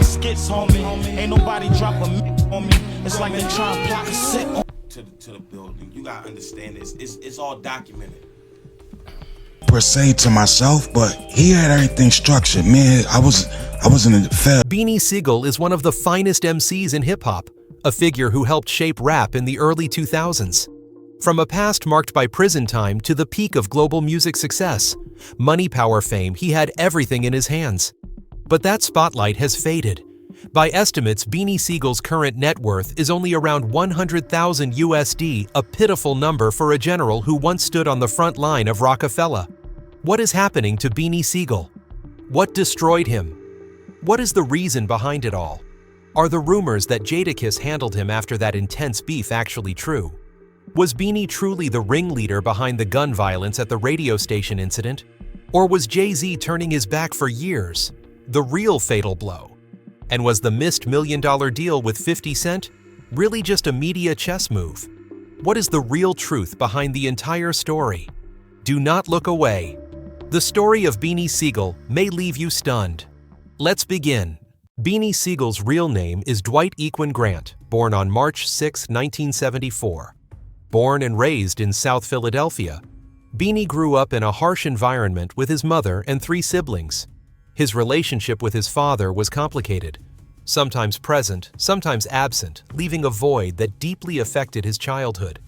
these skits, homie. Ain't nobody drop a on me. It's like they try to plot a set on to the building. You gotta understand this. It's all documented. Per se to myself, but he had everything structured. Man, I wasn't a fair. Beanie Sigel is one of the finest MCs in hip-hop, a figure who helped shape rap in the early 2000s. From a past marked by prison time to the peak of global music success, money power fame, he had everything in his hands. But that spotlight has faded. By estimates, Beanie Sigel's current net worth is only around 100,000 USD, a pitiful number for a general who once stood on the front line of Roc-A-Fella. What is happening to Beanie Sigel? What destroyed him? What is the reason behind it all? Are the rumors that Jadakiss handled him after that intense beef actually true? Was Beanie truly the ringleader behind the gun violence at the radio station incident? Or was Jay-Z turning his back for years, the real fatal blow? And was the missed $1 million deal with 50 Cent really just a media chess move? What is the real truth behind the entire story? Do not look away. The story of Beanie Sigel may leave you stunned. Let's begin. Beanie Sigel's real name is Dwight Equin Grant, born on March 6, 1974. Born and raised in South Philadelphia, Beanie grew up in a harsh environment with his mother and 3 siblings. His relationship with his father was complicated, sometimes present, sometimes absent, leaving a void that deeply affected his childhood.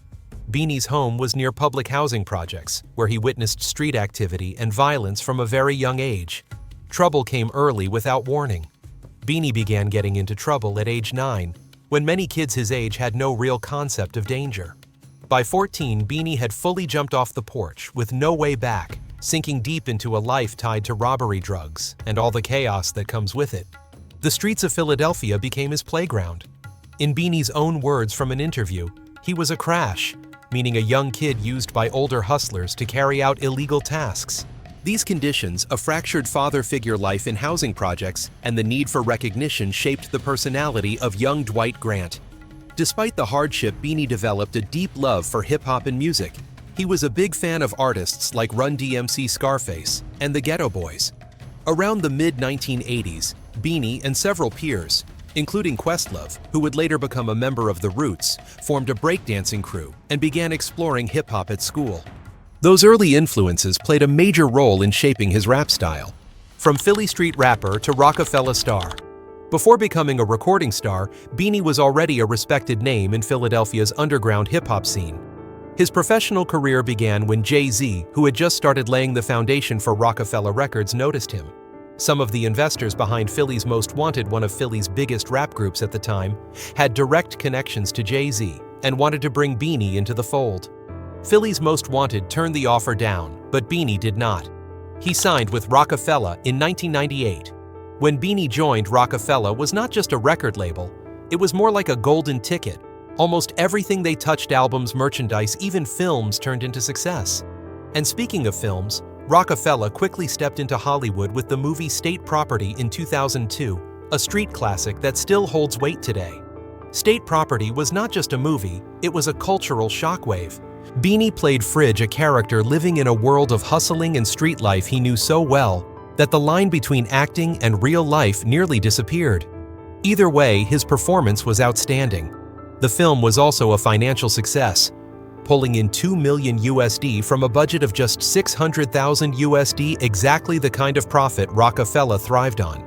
Beanie's home was near public housing projects, where he witnessed street activity and violence from a very young age. Trouble came early without warning. Beanie began getting into trouble at age 9, when many kids his age had no real concept of danger. By 14, Beanie had fully jumped off the porch with no way back, sinking deep into a life tied to robbery, drugs, and all the chaos that comes with it. The streets of Philadelphia became his playground. In Beanie's own words from an interview, he was a crash, meaning a young kid used by older hustlers to carry out illegal tasks. These conditions, a fractured father figure life in housing projects, and the need for recognition shaped the personality of young Dwight Grant. Despite the hardship, Beanie developed a deep love for hip-hop and music. He was a big fan of artists like Run DMC Scarface and the Ghetto Boys. Around the mid-1980s, Beanie and several peers, including Questlove, who would later become a member of The Roots, formed a breakdancing crew and began exploring hip-hop at school. Those early influences played a major role in shaping his rap style, from Philly street rapper to Roc-A-Fella star. Before becoming a recording star, Beanie was already a respected name in Philadelphia's underground hip-hop scene. His professional career began when Jay-Z, who had just started laying the foundation for Roc-A-Fella Records, noticed him. Some of the investors behind Philly's Most Wanted, one of Philly's biggest rap groups at the time, had direct connections to Jay-Z and wanted to bring Beanie into the fold. Philly's Most Wanted turned the offer down, but Beanie did not. He signed with Roc-A-Fella in 1998. When Beanie joined, Roc-A-Fella was not just a record label, it was more like a golden ticket. Almost everything they touched, albums, merchandise, even films, turned into success. And speaking of films, Roc-A-Fella quickly stepped into Hollywood with the movie State Property in 2002, a street classic that still holds weight today. State Property was not just a movie, it was a cultural shockwave. Beanie played Fridge, a character living in a world of hustling and street life he knew so well that the line between acting and real life nearly disappeared. Either way, his performance was outstanding. The film was also a financial success, pulling in $2 million USD from a budget of just $600,000 USD, exactly the kind of profit Roc-A-Fella thrived on.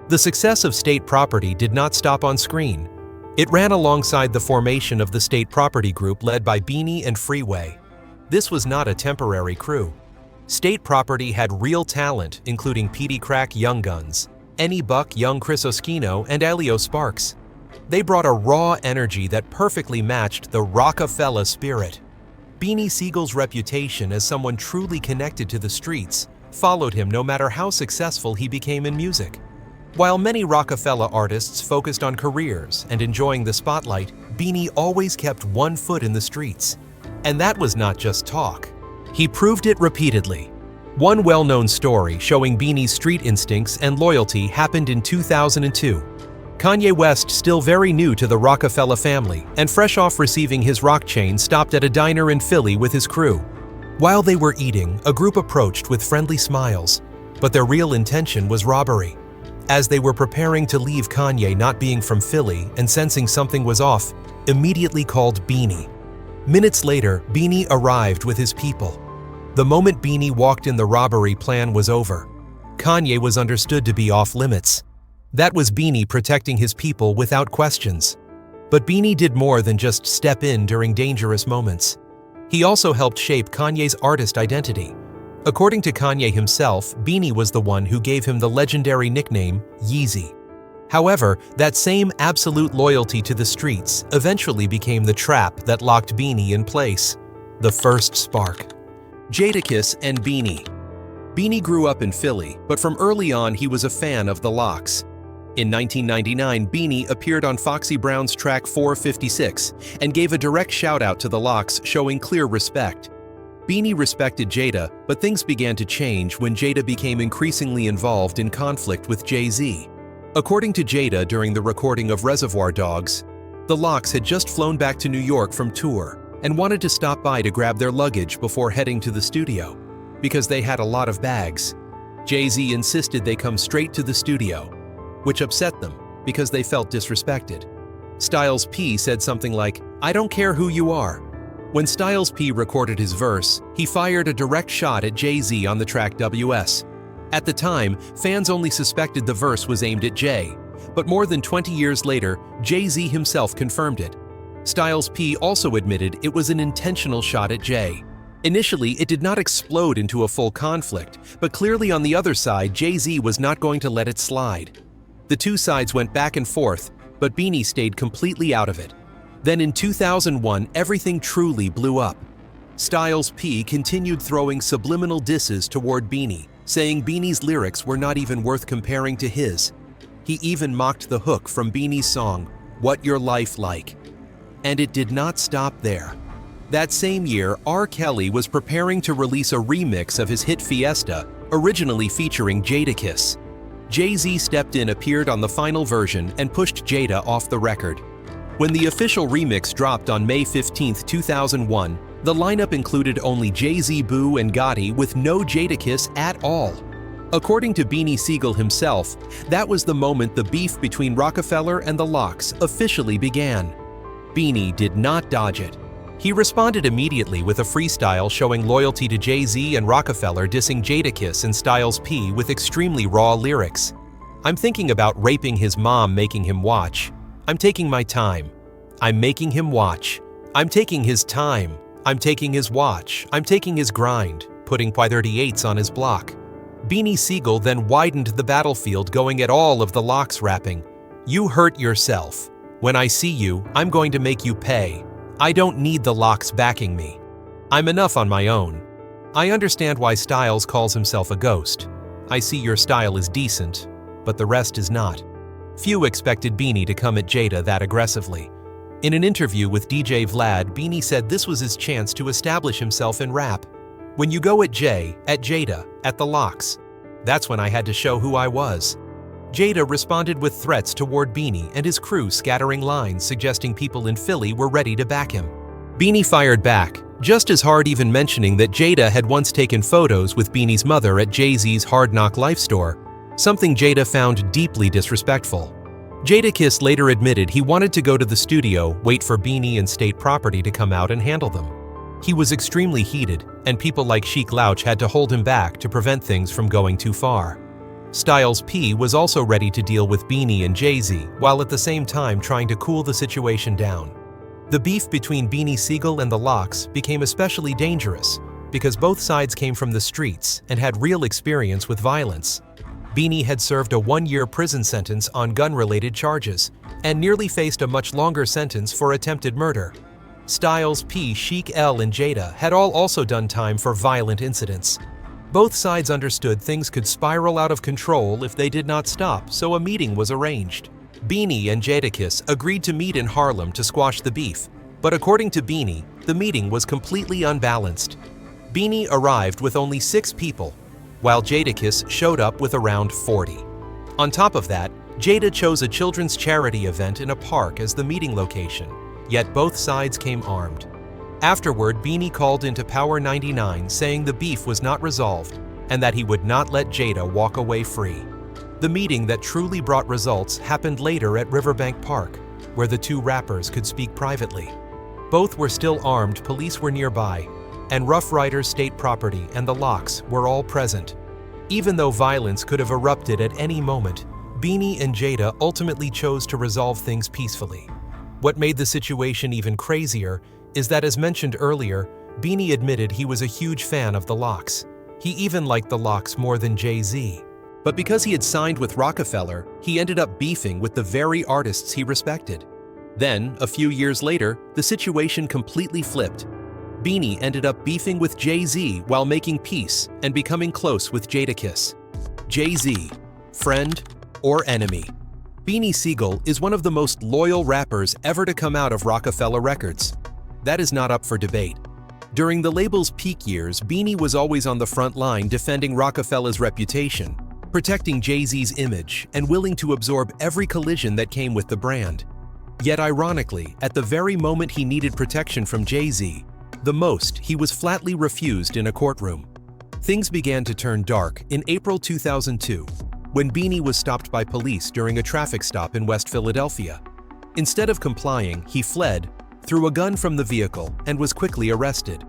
The success of State Property did not stop on screen. It ran alongside the formation of the State Property Group led by Beanie and Freeway. This was not a temporary crew. State Property had real talent, including Petey Crack, Young Guns, Ennie Buck, Young Chris Oschino, and Elio Sparks. They brought a raw energy that perfectly matched the Roc-A-Fella spirit. Beanie Sigel's reputation as someone truly connected to the streets followed him no matter how successful he became in music. While many Roc-A-Fella artists focused on careers and enjoying the spotlight, Beanie always kept one foot in the streets. And that was not just talk. He proved it repeatedly. One well-known story showing Beanie's street instincts and loyalty happened in 2002. Kanye West, still very new to the Roc-A-Fella family and fresh off receiving his rock chain, stopped at a diner in Philly with his crew. While they were eating, a group approached with friendly smiles, but their real intention was robbery. as they were preparing to leave, Kanye, not being from Philly and sensing something was off, immediately called Beanie. Minutes later, Beanie arrived with his people. The moment Beanie walked in, the robbery plan was over. Kanye was understood to be off limits. That was Beanie protecting his people without questions. But Beanie did more than just step in during dangerous moments. He also helped shape Kanye's artist identity. According to Kanye himself, Beanie was the one who gave him the legendary nickname Yeezy. However, that same absolute loyalty to the streets eventually became the trap that locked Beanie in place. The first spark. Jadakiss and Beanie. Beanie grew up in Philly, but from early on he was a fan of the Locs. In 1999, Beanie appeared on Foxy Brown's track 456 and gave a direct shout-out to the Locs, showing clear respect. Beanie respected Jada, but things began to change when Jada became increasingly involved in conflict with Jay-Z. According to Jada, during the recording of Reservoir Dogs, the Locs had just flown back to New York from tour and wanted to stop by to grab their luggage before heading to the studio, because they had a lot of bags. Jay-Z insisted they come straight to the studio, which upset them because they felt disrespected. Styles P said something like, "I don't care who you are." When Styles P recorded his verse, he fired a direct shot at Jay-Z on the track WS. At the time, fans only suspected the verse was aimed at Jay, but more than 20 years later, Jay-Z himself confirmed it. Styles P also admitted it was an intentional shot at Jay. Initially, it did not explode into a full conflict, but clearly on the other side, Jay-Z was not going to let it slide. The two sides went back and forth, but Beanie stayed completely out of it. Then in 2001, everything truly blew up. Styles P continued throwing subliminal disses toward Beanie, saying Beanie's lyrics were not even worth comparing to his. He even mocked the hook from Beanie's song, "What Your Life Like." And it did not stop there. That same year, R. Kelly was preparing to release a remix of his hit Fiesta, originally featuring Jadakiss. Jay-Z stepped in, appeared on the final version, and pushed Jada off the record. When the official remix dropped on May 15, 2001, the lineup included only Jay-Z, Boo, and Gotti, with no Jadakiss at all. According to Beanie Sigel himself, that was the moment the beef between Roc-A-Fella and the Locs officially began. Beanie did not dodge it. He responded immediately with a freestyle showing loyalty to Jay-Z and Roc-A-Fella, dissing Jadakiss and Styles P with extremely raw lyrics. "I'm thinking about raping his mom, making him watch. I'm taking my time. I'm making him watch. I'm taking his time. I'm taking his watch. I'm taking his grind, putting .38s on his block." Beanie Sigel then widened the battlefield, going at all of the Locs, rapping, "You hurt yourself. When I see you, I'm going to make you pay. I don't need the Locs backing me. I'm enough on my own. I understand why Styles calls himself a ghost. I see your style is decent, but the rest is not." Few expected Beanie to come at Jada that aggressively. In an interview with DJ Vlad, Beanie said this was his chance to establish himself in rap. "When you go at Jay, at Jada, at the Locs, that's when I had to show who I was." Jada responded with threats toward Beanie and his crew, scattering lines suggesting people in Philly were ready to back him. Beanie fired back, just as hard, even mentioning that Jada had once taken photos with Beanie's mother at Jay-Z's Hard Knock Life store, something Jada found deeply disrespectful. Jadakiss later admitted he wanted to go to the studio, wait for Beanie and State Property to come out and handle them. He was extremely heated, and people like Sheek Louch had to hold him back to prevent things from going too far. Styles P was also ready to deal with Beanie and Jay-Z, while at the same time trying to cool the situation down. The beef between Beanie Sigel and the Locs became especially dangerous because both sides came from the streets and had real experience with violence. Beanie had served a 1-year prison sentence on gun-related charges and nearly faced a much longer sentence for attempted murder. Styles P, Sheek L, and Jada had all also done time for violent incidents. Both sides understood things could spiral out of control if they did not stop, so a meeting was arranged. Beanie and Jadakiss agreed to meet in Harlem to squash the beef, but according to Beanie, the meeting was completely unbalanced. Beanie arrived with only 6 people, while Jadakiss showed up with around 40. On top of that, Jada chose a children's charity event in a park as the meeting location, yet both sides came armed. Afterward, Beanie called into Power 99 saying the beef was not resolved and that he would not let Jada walk away free. The meeting that truly brought results happened later at Riverbank Park, where the two rappers could speak privately. Both were still armed, police were nearby, and Rough Riders State Property and the Locks were all present. Even though violence could have erupted at any moment, Beanie and Jada ultimately chose to resolve things peacefully. What made the situation even crazier is that, as mentioned earlier, Beanie admitted he was a huge fan of the Locks. He even liked the Locks more than Jay-Z. But because he had signed with Roc-A-Fella, he ended up beefing with the very artists he respected. Then, a few years later, the situation completely flipped. Beanie ended up beefing with Jay-Z while making peace and becoming close with Jadakiss. Jay-Z, friend or enemy? Beanie Sigel is one of the most loyal rappers ever to come out of Roc-A-Fella Records. That is not up for debate. During the label's peak years, Beanie was always on the front line defending Roc-A-Fella's reputation, protecting Jay-Z's image, and willing to absorb every collision that came with the brand. Yet ironically, at the very moment he needed protection from Jay-Z, the most, he was flatly refused in a courtroom. Things began to turn dark in April 2002, when Beanie was stopped by police during a traffic stop in West Philadelphia. Instead of complying, he fled, threw a gun from the vehicle, and was quickly arrested.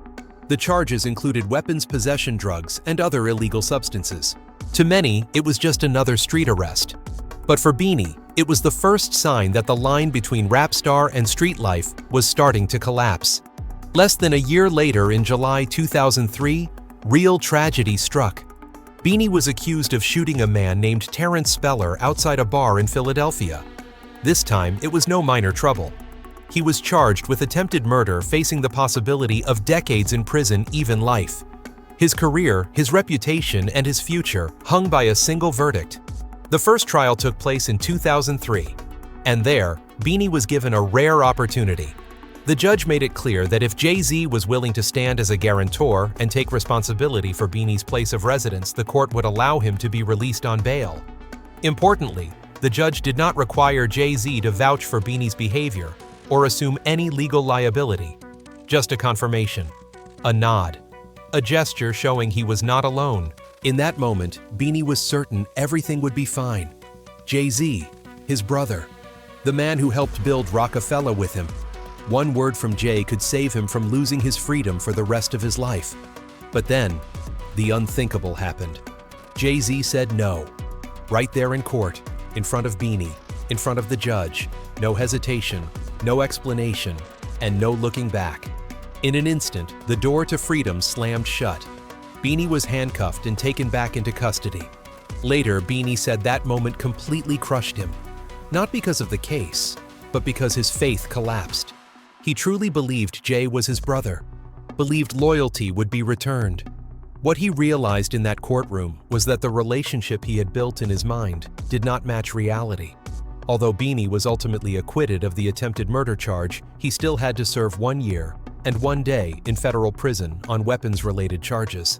The charges included weapons possession, drugs, and other illegal substances. To many, it was just another street arrest. But for Beanie, it was the first sign that the line between rap star and street life was starting to collapse. Less than a year later, in July 2003, real tragedy struck. Beanie was accused of shooting a man named Terrence Speller outside a bar in Philadelphia. This time, it was no minor trouble. He was charged with attempted murder, facing the possibility of decades in prison, even life. His career, his reputation, and his future hung by a single verdict. The first trial took place in 2003, and there, Beanie was given a rare opportunity. The judge made it clear that if Jay-Z was willing to stand as a guarantor and take responsibility for Beanie's place of residence, the court would allow him to be released on bail. Importantly, the judge did not require Jay-Z to vouch for Beanie's behavior or assume any legal liability. Just a confirmation, a nod, a gesture showing he was not alone. In that moment, Beanie was certain everything would be fine. Jay-Z, his brother, the man who helped build Roc-A-Fella with him. One word from Jay could save him from losing his freedom for the rest of his life. But then, the unthinkable happened. Jay-Z said no. Right there in court, in front of Beanie, in front of the judge. No hesitation, no explanation, and no looking back. In an instant, the door to freedom slammed shut. Beanie was handcuffed and taken back into custody. Later, Beanie said that moment completely crushed him. Not because of the case, but because his faith collapsed. He truly believed Jay was his brother, believed loyalty would be returned. What he realized in that courtroom was that the relationship he had built in his mind did not match reality. Although Beanie was ultimately acquitted of the attempted murder charge, he still had to serve 1 year and 1 day in federal prison on weapons-related charges.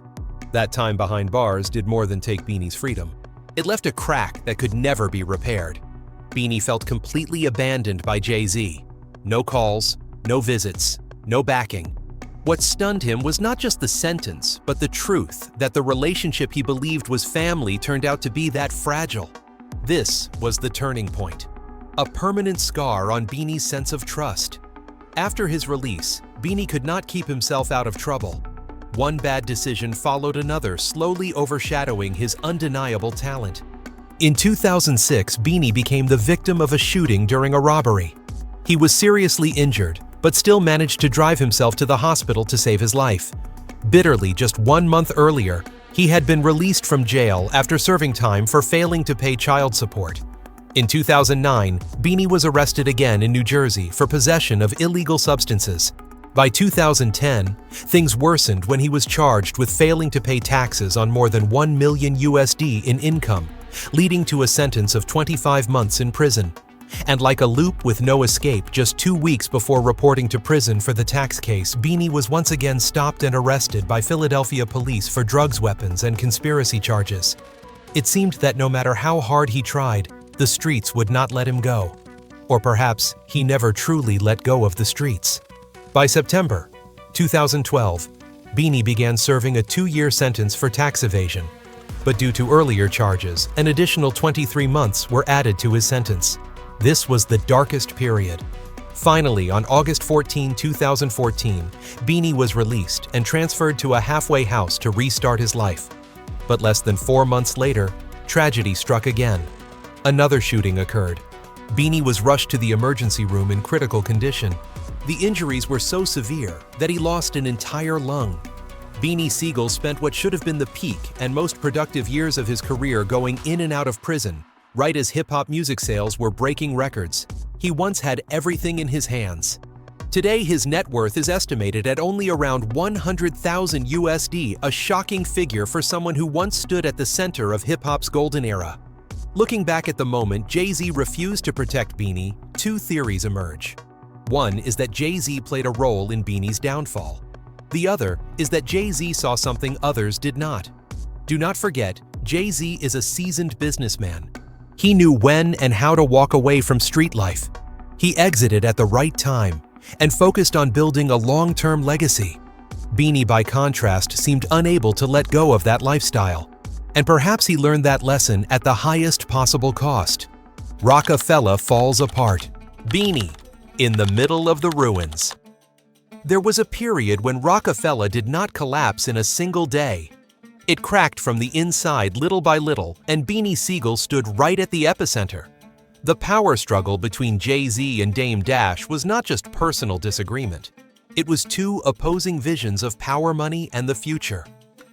That time behind bars did more than take Beanie's freedom. It left a crack that could never be repaired. Beanie felt completely abandoned by Jay-Z. No calls, no visits, no backing. What stunned him was not just the sentence, but the truth that the relationship he believed was family turned out to be that fragile. This was the turning point, a permanent scar on Beanie's sense of trust. After his release, Beanie could not keep himself out of trouble. One bad decision followed another, slowly overshadowing his undeniable talent. In 2006, Beanie became the victim of a shooting during a robbery. He was seriously injured, but still managed to drive himself to the hospital to save his life. Bitterly, just 1 month earlier, he had been released from jail after serving time for failing to pay child support. In 2009, Beanie was arrested again in New Jersey for possession of illegal substances. By 2010, things worsened when he was charged with failing to pay taxes on more than $1 million in income, leading to a sentence of 25 months in prison. And like a loop with no escape, just 2 weeks before reporting to prison for the tax case, Beanie was once again stopped and arrested by Philadelphia police for drugs, weapons, and conspiracy charges. It seemed that no matter how hard he tried, the streets would not let him go. Or perhaps he never truly let go of the streets. By September 2012, Beanie began serving a 2-year sentence for tax evasion. But due to earlier charges, an additional 23 months were added to his sentence. This was the darkest period. Finally, on August 14, 2014, Beanie was released and transferred to a halfway house to restart his life. But less than 4 months later, tragedy struck again. Another shooting occurred. Beanie was rushed to the emergency room in critical condition. The injuries were so severe that he lost an entire lung. Beanie Sigel spent what should have been the peak and most productive years of his career going in and out of prison, right as hip-hop music sales were breaking records. He once had everything in his hands. Today, his net worth is estimated at only around 100,000 USD, a shocking figure for someone who once stood at the center of hip-hop's golden era. Looking back at the moment Jay-Z refused to protect Beanie, two theories emerge. One is that Jay-Z played a role in Beanie's downfall. The other is that Jay-Z saw something others did not. Do not forget, Jay-Z is a seasoned businessman. He knew when and how to walk away from street life. He exited at the right time and focused on building a long-term legacy. Beanie, by contrast, seemed unable to let go of that lifestyle. And perhaps he learned that lesson at the highest possible cost. Roc-A-Fella falls apart. Beanie, in the middle of the ruins. There was a period when Roc-A-Fella did not collapse in a single day. It cracked from the inside little by little, and Beanie Sigel stood right at the epicenter. The power struggle between Jay-Z and Dame Dash was not just personal disagreement. It was two opposing visions of power, money, and the future.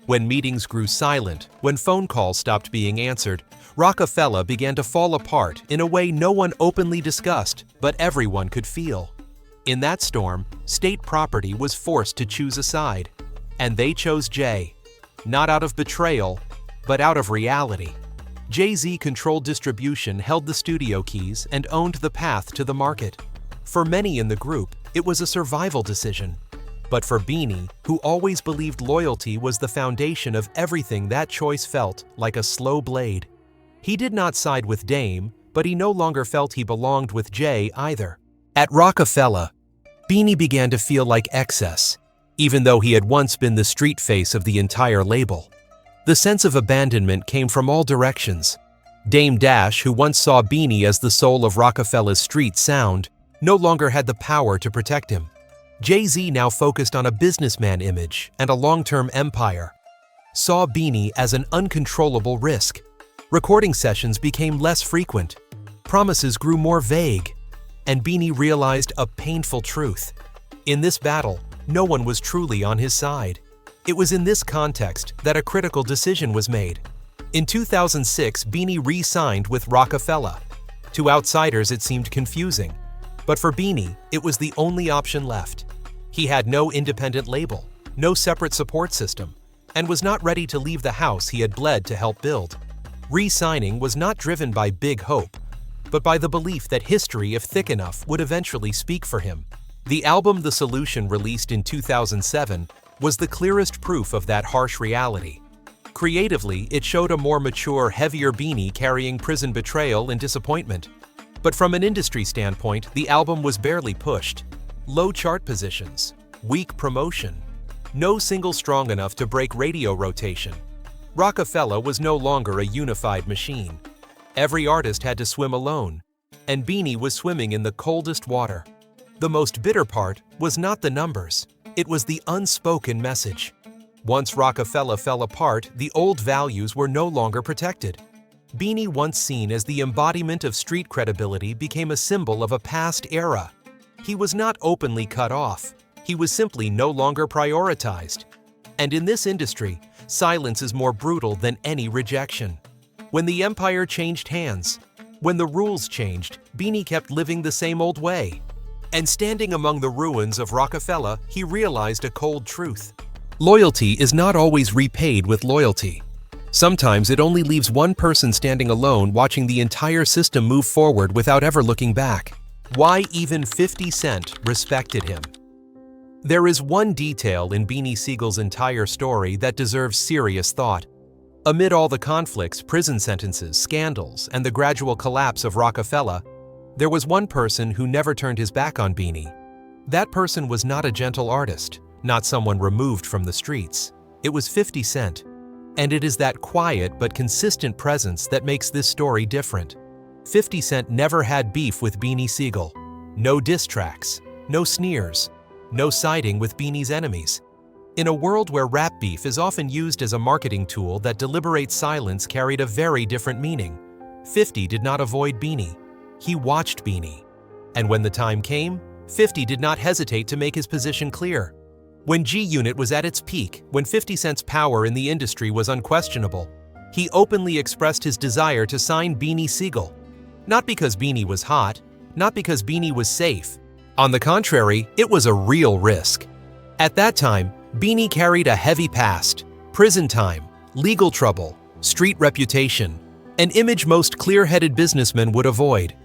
When meetings grew silent, when phone calls stopped being answered, Roc-A-Fella began to fall apart in a way no one openly discussed, but everyone could feel. In that storm, state property was forced to choose a side, and they chose Jay. Not out of betrayal, but out of reality. Jay-Z controlled distribution, held the studio keys, and owned the path to the market. For many in the group, it was a survival decision. But for Beanie, who always believed loyalty was the foundation of everything, that choice felt like a slow blade. He did not side with Dame, but he no longer felt he belonged with Jay either. At Roc-A-Fella, Beanie began to feel like excess, even though he had once been the street face of the entire label. The sense of abandonment came from all directions. Dame Dash, who once saw Beanie as the soul of Roc-A-Fella's street sound, no longer had the power to protect him. Jay-Z, now focused on a businessman image and a long-term empire, saw Beanie as an uncontrollable risk. Recording sessions became less frequent, promises grew more vague, and Beanie realized a painful truth. In this battle, no one was truly on his side. It was in this context that a critical decision was made. In 2006, Beanie re-signed with Roc-A-Fella. To outsiders, it seemed confusing, but for Beanie, it was the only option left. He had no independent label, no separate support system, and was not ready to leave the house he had bled to help build. Re-signing was not driven by big hope, but by the belief that history, if thick enough, would eventually speak for him. The album The Solution, released in 2007, was the clearest proof of that harsh reality. Creatively, it showed a more mature, heavier Beanie carrying prison betrayal and disappointment. But from an industry standpoint, the album was barely pushed. Low chart positions, weak promotion, no single strong enough to break radio rotation. Roc-A-Fella was no longer a unified machine. Every artist had to swim alone, and Beanie was swimming in the coldest water. The most bitter part was not the numbers, it was the unspoken message. Once Roc-A-Fella fell apart, the old values were no longer protected. Beanie, once seen as the embodiment of street credibility, became a symbol of a past era. He was not openly cut off, he was simply no longer prioritized. And in this industry, silence is more brutal than any rejection. When the empire changed hands, when the rules changed, Beanie kept living the same old way. And standing among the ruins of Roc-A-Fella, he realized a cold truth. Loyalty is not always repaid with loyalty. Sometimes it only leaves one person standing alone, watching the entire system move forward without ever looking back. Why even 50 Cent respected him. There is one detail in Beanie Sigel's entire story that deserves serious thought. Amid all the conflicts, prison sentences, scandals, and the gradual collapse of Roc-A-Fella, there was one person who never turned his back on Beanie. That person was not a gentle artist, not someone removed from the streets. It was 50 Cent. And it is that quiet but consistent presence that makes this story different. 50 Cent never had beef with Beanie Sigel. No diss tracks, no sneers, no siding with Beanie's enemies. In a world where rap beef is often used as a marketing tool, that deliberate silence carried a very different meaning. 50 did not avoid Beanie. He watched Beanie. And when the time came, 50 did not hesitate to make his position clear. When G-Unit was at its peak, when 50 Cent's power in the industry was unquestionable, he openly expressed his desire to sign Beanie Sigel. Not because Beanie was hot, not because Beanie was safe. On the contrary, it was a real risk. At that time, Beanie carried a heavy past, prison time, legal trouble, street reputation, an image most clear-headed businessmen would avoid.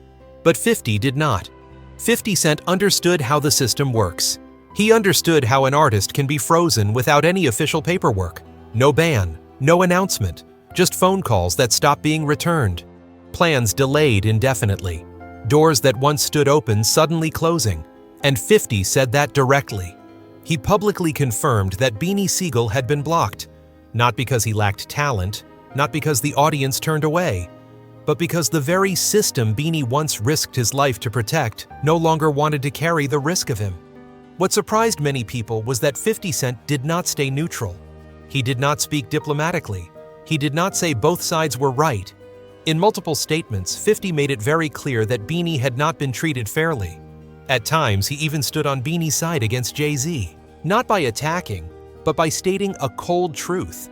But 50 did not. 50 Cent understood how the system works. He understood how an artist can be frozen without any official paperwork. No ban, no announcement, just phone calls that stop being returned. Plans delayed indefinitely. Doors that once stood open suddenly closing. And 50 said that directly. He publicly confirmed that Beanie Sigel had been blocked, not because he lacked talent, not because the audience turned away, but because the very system Beanie once risked his life to protect no longer wanted to carry the risk of him. What surprised many people was that 50 Cent did not stay neutral. He did not speak diplomatically. He did not say both sides were right. In multiple statements, 50 made it very clear that Beanie had not been treated fairly. At times, he even stood on Beanie's side against Jay-Z, not by attacking, but by stating a cold truth.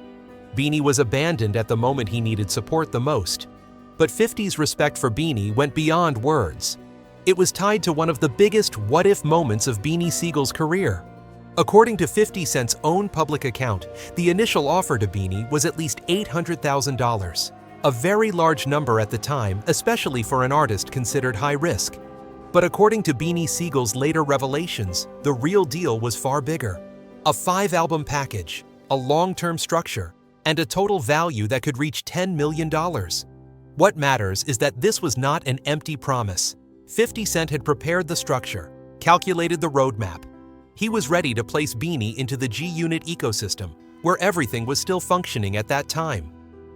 Beanie was abandoned at the moment he needed support the most. But 50's respect for Beanie went beyond words. It was tied to one of the biggest what-if moments of Beanie Sigel's career. According to 50 Cent's own public account, the initial offer to Beanie was at least $800,000, a very large number at the time, especially for an artist considered high risk. But according to Beanie Sigel's later revelations, the real deal was far bigger. A 5-album package, a long-term structure, and a total value that could reach $10 million. What matters is that this was not an empty promise. 50 Cent had prepared the structure, calculated the roadmap. He was ready to place Beanie into the G-Unit ecosystem, where everything was still functioning at that time.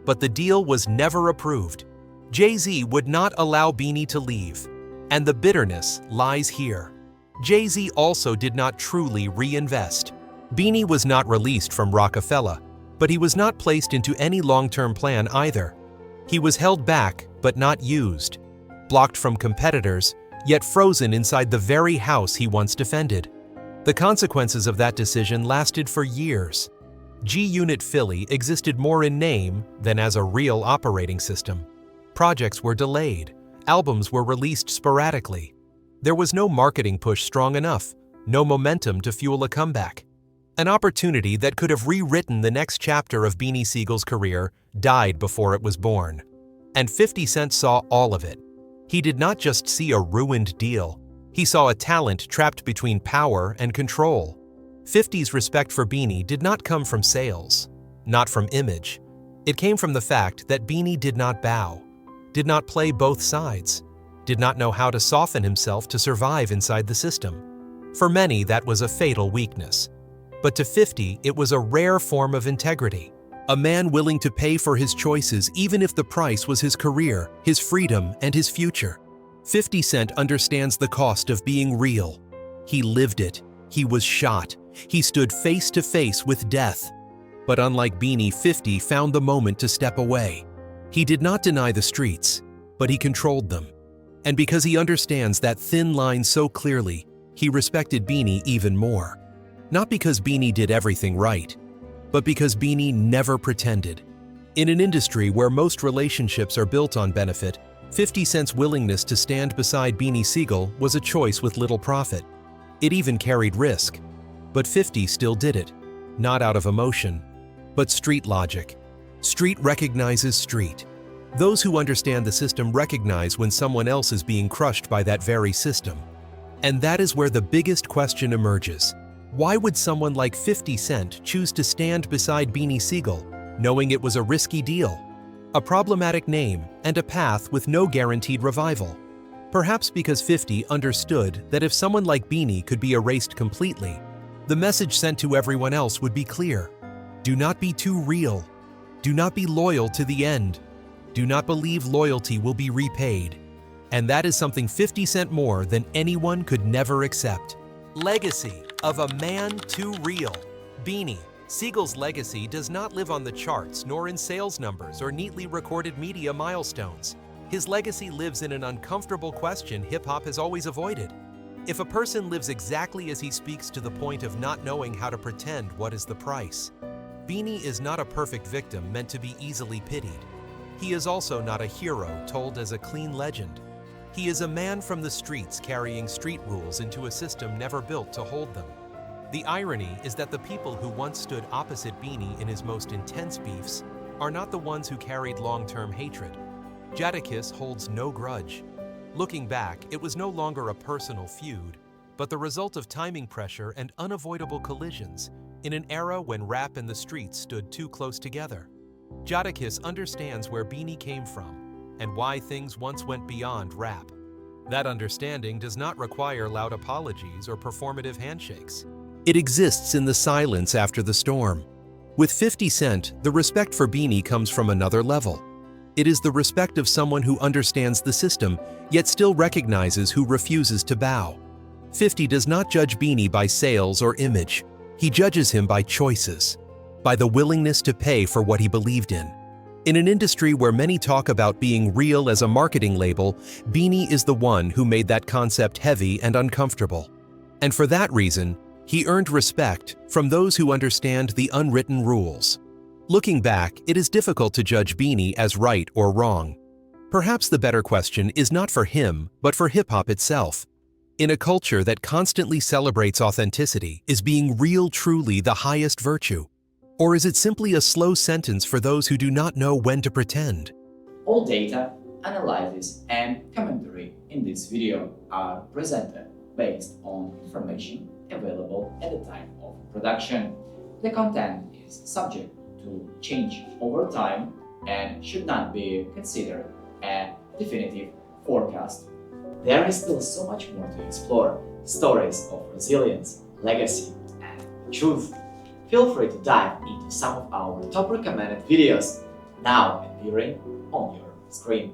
But the deal was never approved. Jay-Z would not allow Beanie to leave. And the bitterness lies here. Jay-Z also did not truly reinvest. Beanie was not released from Roc-A-Fella, but he was not placed into any long-term plan either. He was held back, but not used. Blocked from competitors, yet frozen inside the very house he once defended. The consequences of that decision lasted for years. G-Unit Philly existed more in name than as a real operating system. Projects were delayed. Albums were released sporadically. There was no marketing push strong enough, no momentum to fuel a comeback. An opportunity that could have rewritten the next chapter of Beanie Sigel's career died before it was born. And 50 Cent saw all of it. He did not just see a ruined deal. He saw a talent trapped between power and control. 50's respect for Beanie did not come from sales, not from image. It came from the fact that Beanie did not bow, did not play both sides, did not know how to soften himself to survive inside the system. For many, that was a fatal weakness. But to 50, it was a rare form of integrity. A man willing to pay for his choices even if the price was his career, his freedom, and his future. 50 Cent understands the cost of being real. He lived it. He was shot. He stood face to face with death. But unlike Beanie, 50 found the moment to step away. He did not deny the streets, but he controlled them. And because he understands that thin line so clearly, he respected Beanie even more. Not because Beanie did everything right, but because Beanie never pretended. In an industry where most relationships are built on benefit, 50 Cent's willingness to stand beside Beanie Sigel was a choice with little profit. It even carried risk. But 50 still did it, not out of emotion, but street logic. Street recognizes street. Those who understand the system recognize when someone else is being crushed by that very system. And that is where the biggest question emerges. Why would someone like 50 Cent choose to stand beside Beanie Sigel, knowing it was a risky deal, a problematic name, and a path with no guaranteed revival? Perhaps because 50 understood that if someone like Beanie could be erased completely, the message sent to everyone else would be clear. Do not be too real. Do not be loyal to the end. Do not believe loyalty will be repaid. And that is something 50 Cent more than anyone could never accept. Legacy of a man too real. Beanie. Siegel's legacy does not live on the charts, nor in sales numbers or neatly recorded media milestones. His legacy lives in an uncomfortable question hip-hop has always avoided. If a person lives exactly as he speaks to the point of not knowing how to pretend, what is the price? Beanie is not a perfect victim meant to be easily pitied. He is also not a hero told as a clean legend. He is a man from the streets carrying street rules into a system never built to hold them. The irony is that the people who once stood opposite Beanie in his most intense beefs are not the ones who carried long-term hatred. Jadakiss holds no grudge. Looking back, it was no longer a personal feud, but the result of timing pressure and unavoidable collisions in an era when rap and the streets stood too close together. Jadakiss understands where Beanie came from and why things once went beyond rap. That understanding does not require loud apologies or performative handshakes. It exists in the silence after the storm. With 50 Cent, the respect for Beanie comes from another level. It is the respect of someone who understands the system, yet still recognizes who refuses to bow. 50 does not judge Beanie by sales or image. He judges him by choices, by the willingness to pay for what he believed in. In an industry where many talk about being real as a marketing label, Beanie is the one who made that concept heavy and uncomfortable. And for that reason, he earned respect from those who understand the unwritten rules. Looking back, it is difficult to judge Beanie as right or wrong. Perhaps the better question is not for him, but for hip-hop itself. In a culture that constantly celebrates authenticity, is being real truly the highest virtue? Or is it simply a slow sentence for those who do not know when to pretend? All data, analysis, and commentary in this video are presented based on information available at the time of production. The content is subject to change over time and should not be considered a definitive forecast. There is still so much more to explore: stories of resilience, legacy, and truth. Feel free to dive into some of our top recommended videos now appearing on your screen.